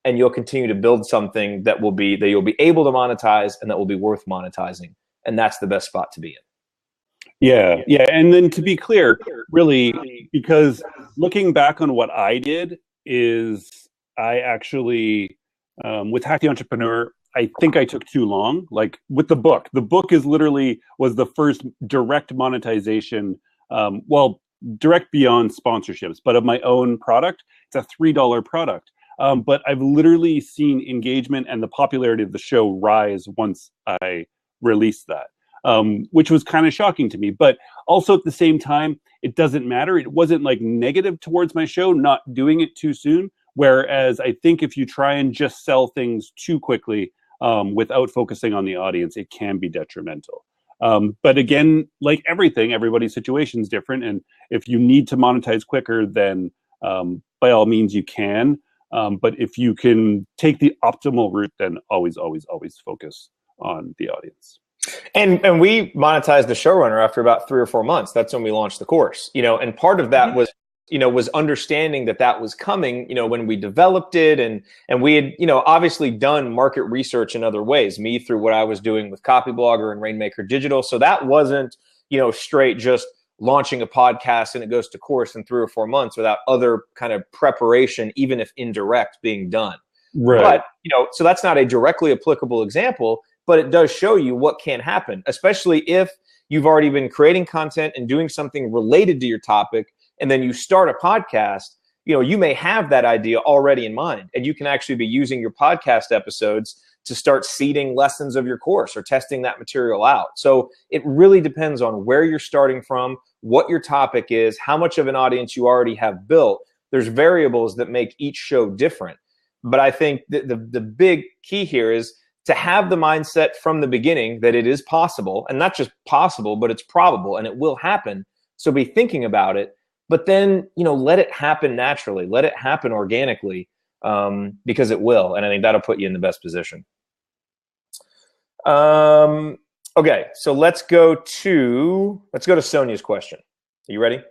and you'll continue to build something that you'll be able to monetize and that will be worth monetizing. And that's the best spot to be in. Yeah. And then to be clear, really, because looking back on what I did is I actually, with Hack the Entrepreneur, I think I took too long. Like with the book is was the first direct monetization, direct beyond sponsorships, but of my own product. It's a $3 product. But I've literally seen engagement and the popularity of the show rise once I released that, which was kind of shocking to me. But also at the same time, it doesn't matter. It wasn't like negative towards my show, not doing it too soon. Whereas I think if you try and just sell things too quickly without focusing on the audience, it can be detrimental. But again, like everything, everybody's situation is different. And if you need to monetize quicker, then by all means you can. But if you can take the optimal route, then always focus on the audience. And we monetized the Showrunner after about 3 or 4 months. That's when we launched the course, and part of that was understanding that was coming, when we developed it, and we had, obviously done market research in other ways, me through what I was doing with Copyblogger and Rainmaker Digital. So that wasn't, straight just launching a podcast and it goes to course in 3 or 4 months without other kind of preparation, even if indirect, being done. Right. But, so that's not a directly applicable example, but it does show you what can happen, especially if you've already been creating content and doing something related to your topic, and then you start a podcast. You may have that idea already in mind, and you can actually be using your podcast episodes to start seeding lessons of your course or testing that material out. So it really depends on where you're starting from, what your topic is, how much of an audience you already have built. There's variables that make each show different. But I think the big key here is to have the mindset from the beginning that it is possible, and not just possible, but it's probable and it will happen. So be thinking about it, but then, let it happen naturally, let it happen organically, because it will. And I think that'll put you in the best position. Okay. So let's go to Sonia's question. Are you ready?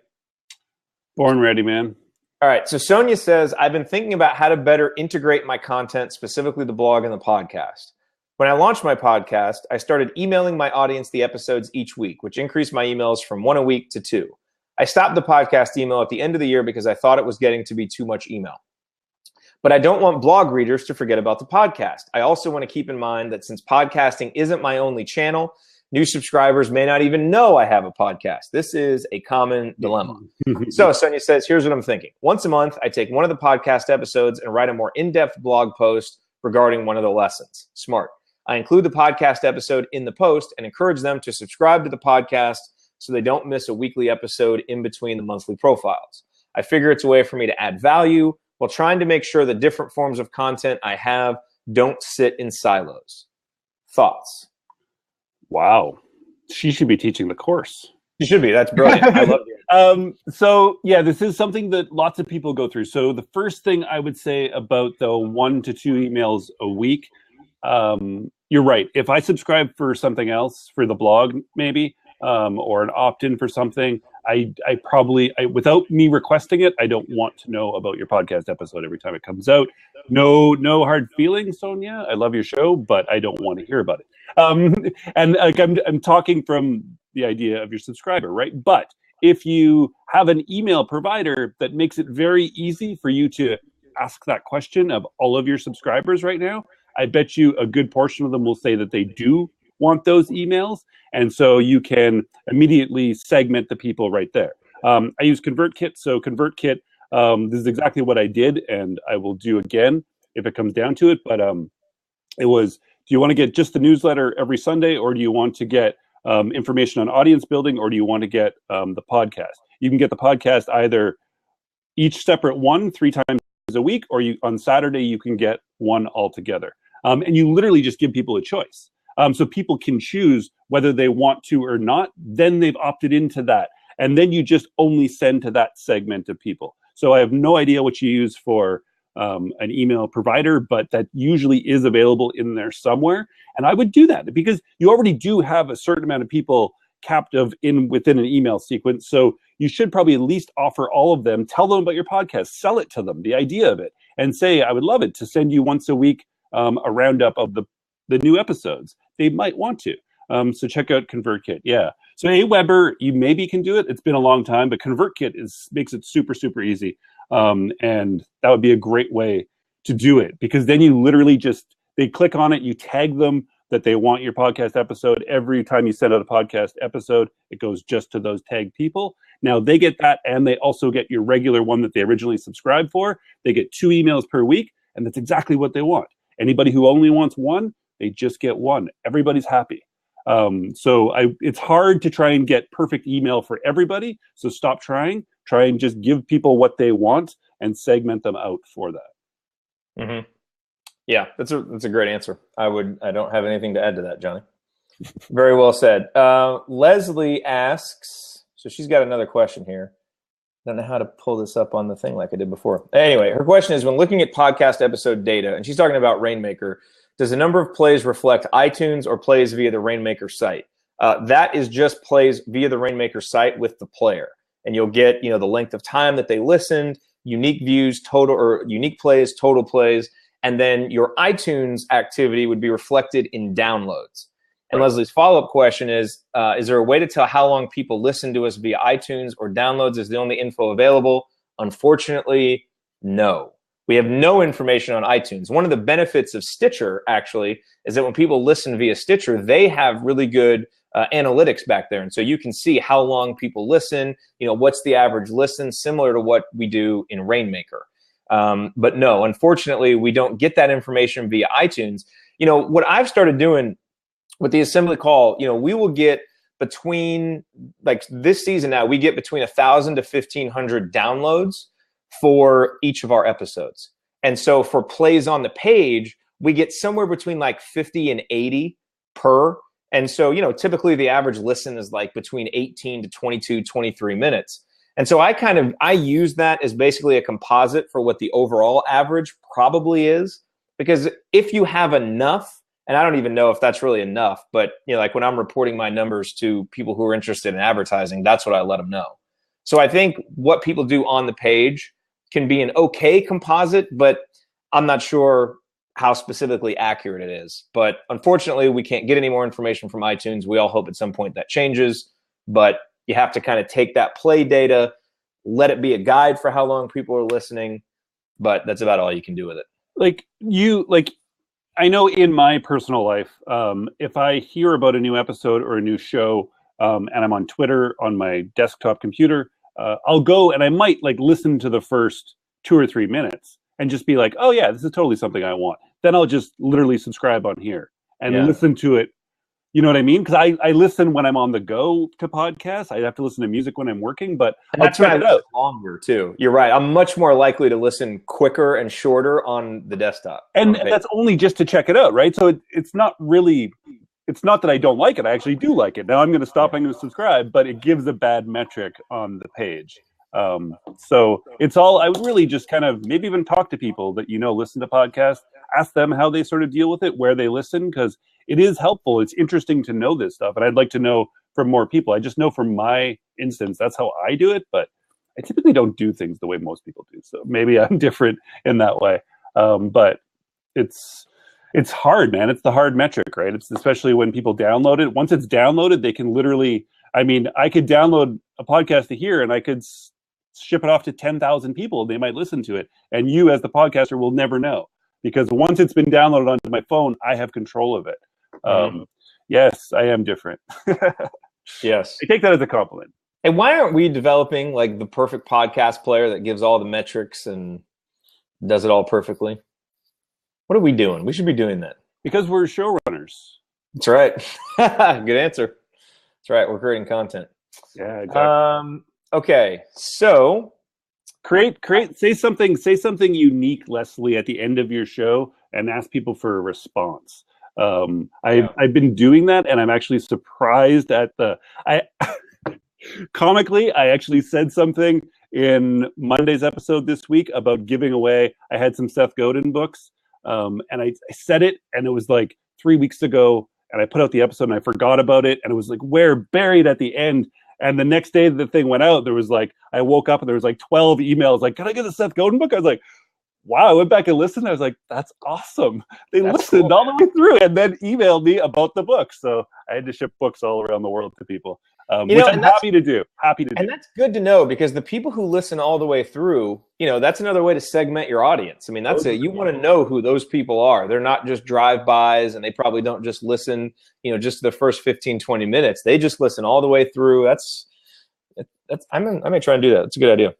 Born ready, man. All right. So Sonia says, I've been thinking about how to better integrate my content, specifically the blog and the podcast. When I launched my podcast, I started emailing my audience the episodes each week, which increased my emails from 1 a week to 2. I stopped the podcast email at the end of the year because I thought it was getting to be too much email. But I don't want blog readers to forget about the podcast. I also want to keep in mind that since podcasting isn't my only channel, new subscribers may not even know I have a podcast. This is a common dilemma. So Sonia says, here's what I'm thinking. Once a month, I take one of the podcast episodes and write a more in-depth blog post regarding one of the lessons. Smart. I include the podcast episode in the post and encourage them to subscribe to the podcast so they don't miss a weekly episode in between the monthly profiles. I figure it's a way for me to add value while trying to make sure the different forms of content I have don't sit in silos. Thoughts? Wow. She should be teaching the course. She should be. That's brilliant. I love it. So yeah, this is something that lots of people go through. So the first thing I would say about the 1 to 2 emails a week, you're right. If I subscribe for something else, for the blog maybe, or an opt-in for something, I probably, without me requesting it, I don't want to know about your podcast episode every time it comes out. No hard feelings, Sonia. I love your show, but I don't want to hear about it. And like I'm talking from the idea of your subscriber, right? But if you have an email provider that makes it very easy for you to ask that question of all of your subscribers right now, I bet you a good portion of them will say that they do want those emails. And so you can immediately segment the people right there. I use ConvertKit. So ConvertKit, this is exactly what I did, and I will do again if it comes down to it. But it was, do you want to get just the newsletter every Sunday, or do you want to get information on audience building, or do you want to get the podcast? You can get the podcast either each separate one 3 times a week, or on Saturday you can get one altogether. And you literally just give people a choice. So people can choose whether they want to or not. Then they've opted into that. And then you just only send to that segment of people. So I have no idea what you use for an email provider, but that usually is available in there somewhere. And I would do that because you already do have a certain amount of people captive within an email sequence. So you should probably at least offer all of them, tell them about your podcast, sell it to them, the idea of it, and say, I would love it to send you once a week a roundup of the new episodes. They might want to. So check out ConvertKit. Yeah. So Aweber, you maybe can do it. It's been a long time, but ConvertKit makes it super, super easy. And that would be a great way to do it, because then you literally they click on it, you tag them that they want your podcast episode. Every time you send out a podcast episode, it goes just to those tagged people. Now they get that, and they also get your regular one that they originally subscribed for. They get 2 emails per week, and that's exactly what they want. Anybody who only wants one, they just get one. Everybody's happy. It's hard to try and get perfect email for everybody. So stop trying. Try and just give people what they want and segment them out for that. Mm-hmm. Yeah, that's a great answer. I don't have anything to add to that, Johnny. Very well said. Leslie asks, so she's got another question here. I don't know how to pull this up on the thing like I did before. Anyway, her question is, when looking at podcast episode data, and she's talking about Rainmaker, does the number of plays reflect iTunes or plays via the Rainmaker site? That is just plays via the Rainmaker site with the player. And you'll get, the length of time that they listened, unique views, total, or unique plays, total plays, and then your iTunes activity would be reflected in downloads. And Leslie's follow-up question is there a way to tell how long people listen to us via iTunes or downloads? Is the only info available? Unfortunately, no. We have no information on iTunes. One of the benefits of Stitcher, actually, is that when people listen via Stitcher, they have really good analytics back there. And so you can see how long people listen, what's the average listen, similar to what we do in Rainmaker. But no, unfortunately, we don't get that information via iTunes. What I've started doing with the assembly call, we will get between, like this season now, we get between 1,000 to 1,500 downloads for each of our episodes. And so for plays on the page, we get somewhere between like 50 and 80 per. And so, typically the average listen is like between 18 to 22, 23 minutes. And so I use that as basically a composite for what the overall average probably is, because if you have enough, and I don't even know if that's really enough, but like when I'm reporting my numbers to people who are interested in advertising, that's what I let them know. So I think what people do on the page can be an okay composite, but I'm not sure how specifically accurate it is. But unfortunately, we can't get any more information from iTunes. We all hope at some point that changes, but you have to kind of take that play data, let it be a guide for how long people are listening, but that's about all you can do with it. I know in my personal life, if I hear about a new episode or a new show, and I'm on Twitter on my desktop computer, I'll go and I might listen to the first 2 or 3 minutes and just be like, oh yeah, this is totally something I want. Then I'll just literally subscribe on here and listen to it. You know what I mean? Because I listen when I'm on the go to podcasts. I have to listen to music when I'm working, but that's why I listen longer too. You're right. I'm much more likely to listen quicker and shorter on the desktop. And that's only just to check it out, right? So it's not really, it's not that I don't like it. I actually do like it. Now I'm going to stop. I'm going to subscribe, but it gives a bad metric on the page. So it's all, I would really just kind of maybe even talk to people that, listen to podcasts, ask them how they sort of deal with it, where they listen, because it is helpful. It's interesting to know this stuff. And I'd like to know from more people. I just know from my instance, that's how I do it, but I typically don't do things the way most people do. So maybe I'm different in that way. But it's hard, man. It's the hard metric, right? It's especially when people download it. Once it's downloaded, they can literally, I could download a podcast to here and I could ship it off to 10,000 people. They might listen to it. And you as the podcaster will never know, because once it's been downloaded onto my phone, I have control of it. Yes, I am different. Yes. I take that as a compliment. And why aren't we developing the perfect podcast player that gives all the metrics and does it all perfectly? What are we doing? We should be doing that. Because we're showrunners. That's right. Good answer. That's right. We're creating content. Yeah, exactly. Okay, so say something unique, Leslie, at the end of your show, and ask people for a response. I've been doing that, and I'm actually surprised at comically, I actually said something in Monday's episode this week about giving away. I had some Seth Godin books, and I said it, and it was 3 weeks ago, and I put out the episode and I forgot about it, and it was like buried at the end. And the next day the thing went out, there was like, I woke up and there was like 12 emails like, can I get the Seth Godin book? I was like, wow. I went back and listened. I was like, that's awesome. They listened all the way through and then emailed me about the book. So I had to ship books all around the world to people, which I'm happy to do. And that's good to know, because the people who listen all the way through, that's another way to segment your audience. I mean, that's it. You want to know who those people are. They're not just drive-bys, and they probably don't just listen, just the first 15, 20 minutes. They just listen all the way through. I may try and do that. It's a good idea.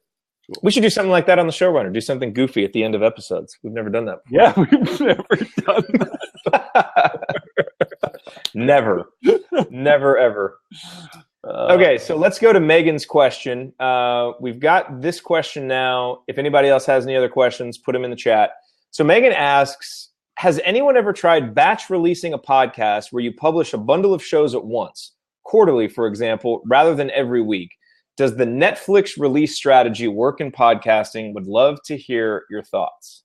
We should do something like that on the Showrunner. Do something goofy at the end of episodes. We've never done that before. Yeah, we've never done that. Never, ever. Okay, so let's go to Megan's question. We've got this question now. If anybody else has any other questions, put them in the chat. So Megan asks, has anyone ever tried batch releasing a podcast where you publish a bundle of shows at once, quarterly, for example, rather than every week? Does the Netflix release strategy work in podcasting? Would love to hear your thoughts.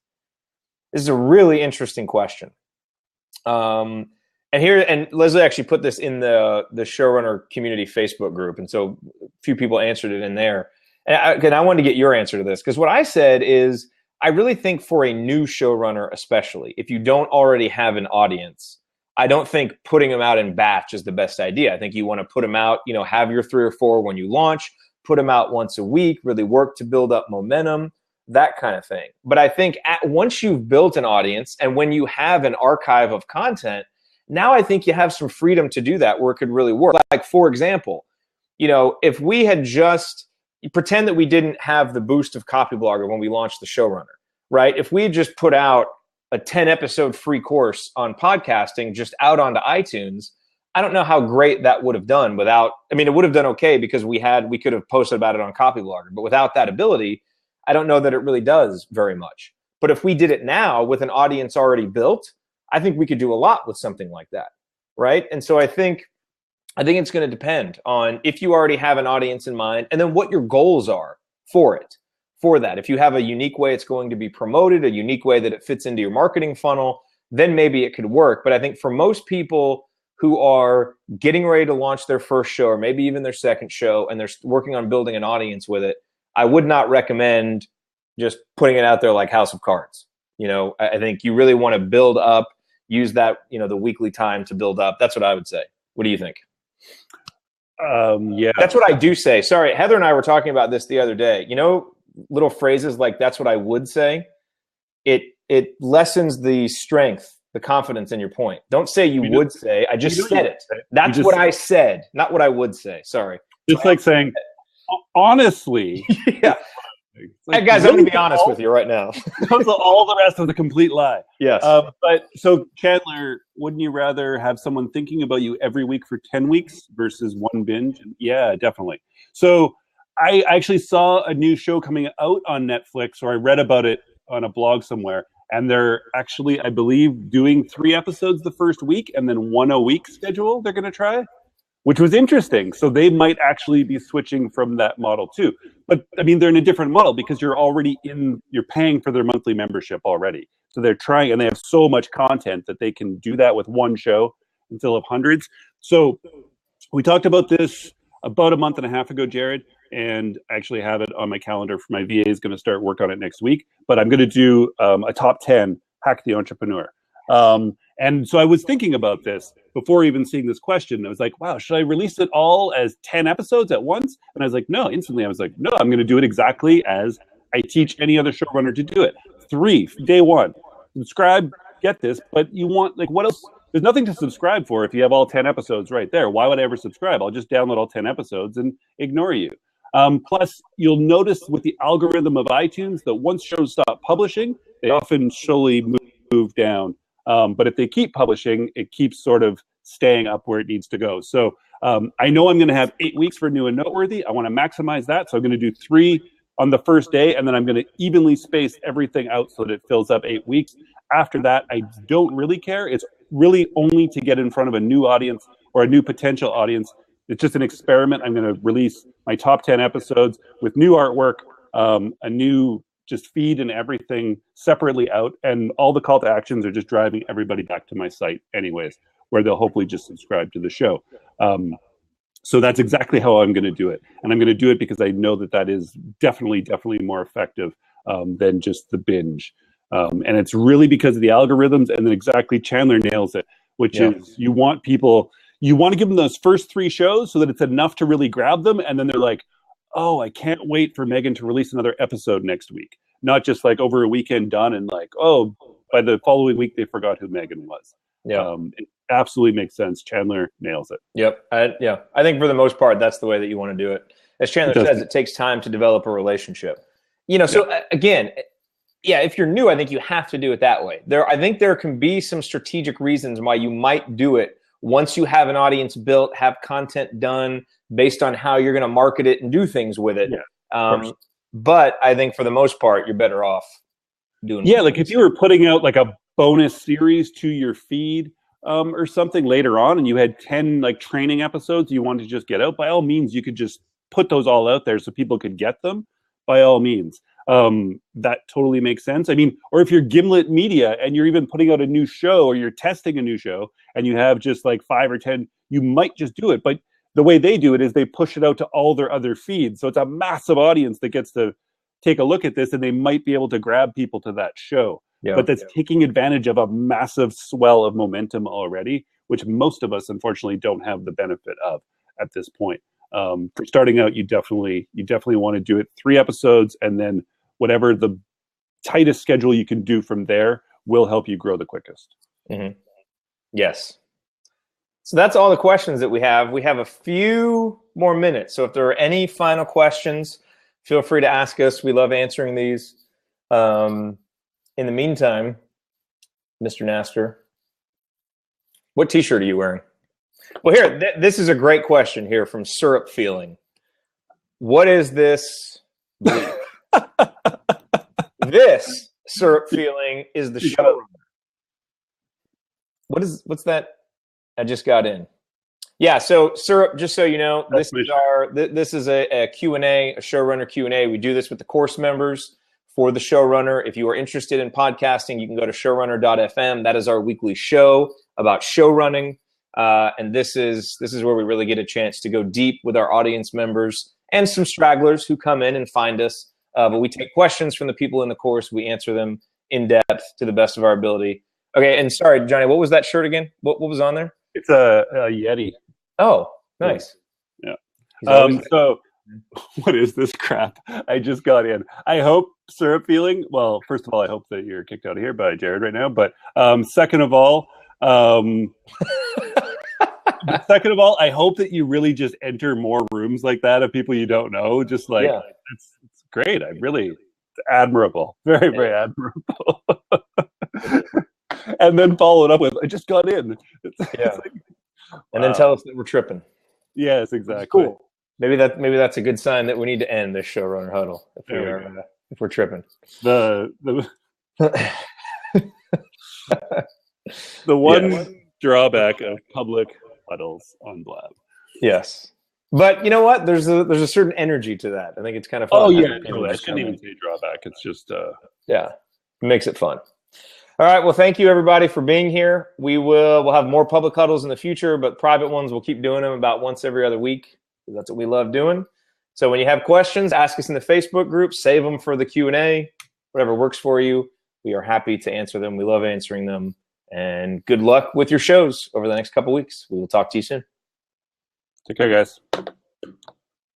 This is a really interesting question. And Leslie actually put this in the Showrunner community Facebook group, and so a few people answered it in there. And I wanted to get your answer to this, because what I said is, I really think for a new showrunner, especially if you don't already have an audience, I don't think putting them out in batch is the best idea. I think you want to put them out, have your 3 or 4 when you launch, put them out once a week, really work to build up momentum, that kind of thing. But I think once you've built an audience and when you have an archive of content, now I think you have some freedom to do that where it could really work. Like, for example, if we had just pretend that we didn't have the boost of Copyblogger when we launched the Showrunner, right? If we had just put out a 10-episode free course on podcasting just out onto iTunes, I don't know how great that would have done it would have done okay because we could have posted about it on Copyblogger, but without that ability, I don't know that it really does very much. But if we did it now with an audience already built, I think we could do a lot with something like that, right? And so I think it's going to depend on if you already have an audience in mind and then what your goals are for that. If you have a unique way it's going to be promoted, a unique way that it fits into your marketing funnel, then maybe it could work. But I think for most people who are getting ready to launch their first show or maybe even their second show and they're working on building an audience with it, I would not recommend just putting it out there like House of Cards. I think you really want to build up, use that, the weekly time to build up. That's what I would say. What do you think? Yeah. That's what I do say. Sorry, Heather and I were talking about this the other day. Little phrases like that's what I would say. It lessens the strength, the confidence in your point. Don't say you would say. I just said it. That's what I said, not what I would say. Sorry. Just like saying, honestly. Yeah. Like, hey guys, I'm going to be honest with you right now. All the rest of the complete lie. Yes. But so Chandler, wouldn't you rather have someone thinking about you every week for 10 weeks versus one binge? Yeah, definitely. So I actually saw a new show coming out on Netflix, or I read about it on a blog somewhere. And they're actually, I believe, doing 3 episodes the first week and then 1 a week schedule they're going to try, which was interesting. So they might actually be switching from that model too. But I mean, they're in a different model because you're paying for their monthly membership already. So they're trying, and they have so much content that they can do that with one show instead of hundreds. So we talked about this about a month and a half ago, Jared, and I actually have it on my calendar for my VA is going to start work on it next week. But I'm going to do a top 10 Hack the Entrepreneur. And so I was thinking about this before even seeing this question. I was like, wow, should I release it all as 10 episodes at once? And I was like, no, instantly. I was like, no, I'm going to do it exactly as I teach any other showrunner to do it. 3, day 1, subscribe, get this. But you want, like, what else? There's nothing to subscribe for if you have all 10 episodes right there. Why would I ever subscribe? I'll just download all 10 episodes and ignore you. Plus, you'll notice with the algorithm of iTunes that once shows stop publishing, they often slowly move down. But if they keep publishing, it keeps sort of staying up where it needs to go. So I know I'm going to have 8 weeks for new and noteworthy. I want to maximize that. So I'm going to do 3 on the first day, and then I'm going to evenly space everything out so that it fills up 8 weeks. After that, I don't really care. It's really only to get in front of a new audience or a new potential audience. It's just an experiment. I'm going to release my top 10 episodes with new artwork, a new just feed and everything separately out. And all the call to actions are just driving everybody back to my site anyways. where they'll hopefully just subscribe to the show. So that's exactly how I'm going to do it. And I'm going to do it because I know that is definitely more effective than just the binge. And it's really because of the algorithms, and then exactly Chandler nails it, which is you want to give them those first 3 shows so that it's enough to really grab them. And then they're like, oh, I can't wait for Megan to release another episode next week. Not just like over a weekend done and like, oh, by the following week, they forgot who Megan was. It absolutely makes sense. Chandler nails it. Yep. I think for the most part, that's the way that you want to do it. As Chandler says, it takes time to develop a relationship. So again, if you're new, I think you have to do it that way. I think there can be some strategic reasons why you might do it once you have an audience built, have content done based on how you're going to market it and do things with it. But I think for the most part, you're better off doing like if you were putting out like a bonus series to your feed or something later on, and you had 10 like training episodes you wanted to just get out, by all means, you could just put those all out there so people could get them. By all means, that totally makes sense. I mean, or if you're Gimlet Media and you're even putting out a new show, or you're testing a new show and you have just like 5 or 10, you might just do it. But the way they do it is they push it out to all their other feeds. So it's a massive audience that gets to take a look at this, and they might be able to grab people to that show. But that's taking advantage of a massive swell of momentum already, which most of us, unfortunately, don't have the benefit of at this point. For starting out, you definitely want to do it 3 episodes, and then whatever the tightest schedule you can do from there will help you grow the quickest. Mm-hmm. Yes. So that's all the questions that we have. We have a few more minutes. So if there are any final questions, feel free to ask us. We love answering these. In the meantime, Mr. Naster, what t-shirt are you wearing? Well, here, this is a great question here from Syrup Feeling. What is this? This, Syrup Feeling, is the Showrunner. What's that? I just got in. Yeah, so Syrup, just so you know, this is a Q&A, a Showrunner Q&A. We do this with the course members for the Showrunner. If you are interested in podcasting, you can go to showrunner.fm. That is our weekly show about show running. And this is where we really get a chance to go deep with our audience members and some stragglers who come in and find us. But we take questions from the people in the course. We answer them in depth to the best of our ability. Okay, and sorry, Johnny, what was that shirt again? What was on there? It's a Yeti. Oh, nice. Yeah. So what is this crap? I just got in. I hope Syrup Feeling. Well, first of all, I hope that you're kicked out of here by Jared right now. But second of all, I hope that you really just enter more rooms like that of people you don't know. Just like it's great. It's admirable. Very, very admirable. And then follow it up with, I just got in. And then tell us that we're tripping. Yes, exactly. Cool. Maybe that's a good sign that we need to end this Showrunner Huddle if we're tripping. The one drawback of public huddles on Blab. Yes. But you know what? There's a certain energy to that. I think it's kind of fun. Oh yeah, I shouldn't even say drawback. It's just it makes it fun. All right. Well, thank you everybody for being here. We'll have more public huddles in the future, but private ones we'll keep doing them about once every other week. That's what we love doing. So when you have questions, ask us in the Facebook group. Save them for the Q&A. Whatever works for you. We are happy to answer them. We love answering them. And good luck with your shows over the next couple weeks. We will talk to you soon. Take care, guys.